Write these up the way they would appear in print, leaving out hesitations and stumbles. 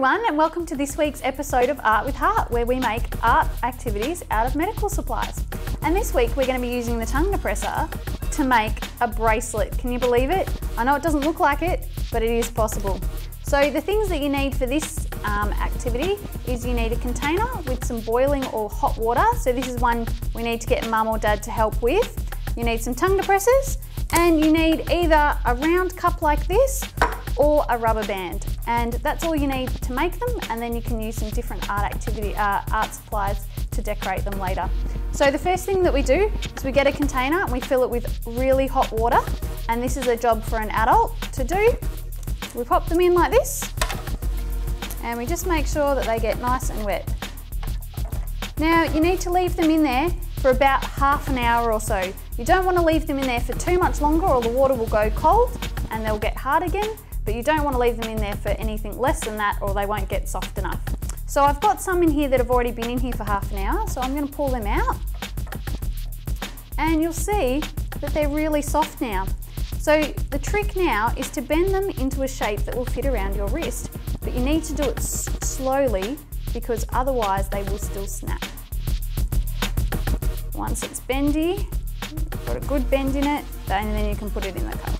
everyone, and welcome to this week's episode of Art with Heart, where we make art activities out of medical supplies. And this week we're going to be using the tongue depressor to make a bracelet. Can you believe it? I know it doesn't look like it, but it is possible. So the things that you need for this activity is you need a container with some boiling or hot water. So this is one we need to get mum or dad to help with. You need some tongue depressors, and you need either a round cup like this or a rubber band, and that's all you need to make them, and then you can use some different art supplies to decorate them later. So the first thing that we do is we get a container and we fill it with really hot water, and this is a job for an adult to do. We pop them in like this and we just make sure that they get nice and wet. Now you need to leave them in there for about half an hour or so. You don't want to leave them in there for too much longer or the water will go cold and they'll get hard again. But you don't want to leave them in there for anything less than that or they won't get soft enough. So I've got some in here that have already been in here for half an hour, so I'm going to pull them out. And you'll see that they're really soft now. So the trick now is to bend them into a shape that will fit around your wrist. But you need to do it slowly because otherwise they will still snap. Once it's bendy, got a good bend in it, and then you can put it in the cup.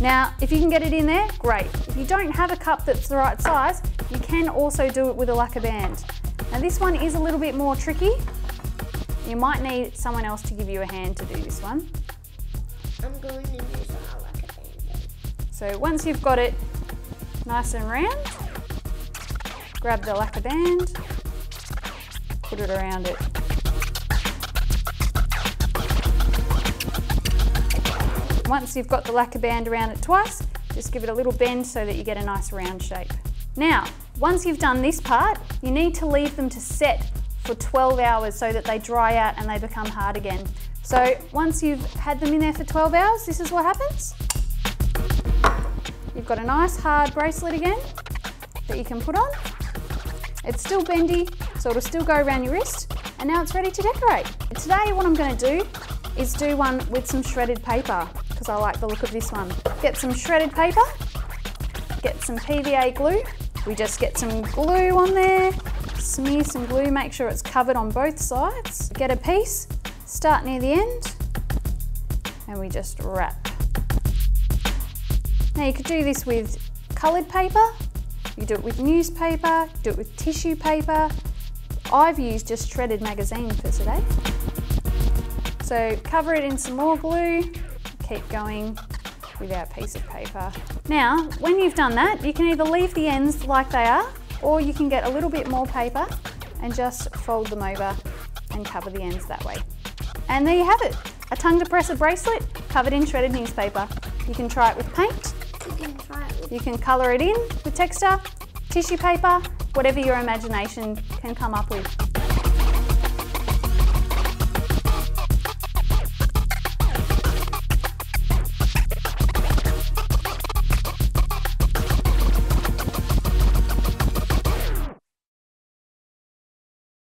Now, if you can get it in there, great. If you don't have a cup that's the right size, you can also do it with a lacquer band. Now this one is a little bit more tricky. You might need someone else to give you a hand to do this one. I'm going to use a lacquer band. So once you've got it nice and round, grab the lacquer band, put it around it. Once you've got the lacquer band around it twice, just give it a little bend so that you get a nice round shape. Now, once you've done this part, you need to leave them to set for 12 hours so that they dry out and they become hard again. So once you've had them in there for 12 hours, this is what happens. You've got a nice hard bracelet again that you can put on. It's still bendy, so it'll still go around your wrist, and now it's ready to decorate. Today what I'm going to do is do one with some shredded paper, because I like the look of this one. Get some shredded paper, get some PVA glue. We just get some glue on there, smear some glue, make sure it's covered on both sides. Get a piece, start near the end, and we just wrap. Now you could do this with coloured paper, you do it with newspaper, do it with tissue paper. I've used just shredded magazine for today. So cover it in some more glue, keep going with our piece of paper. Now, when you've done that, you can either leave the ends like they are, or you can get a little bit more paper and just fold them over and cover the ends that way. And there you have it, a tongue depressor bracelet covered in shredded newspaper. You can try it with paint, you can colour it in with texture, tissue paper, whatever your imagination can come up with.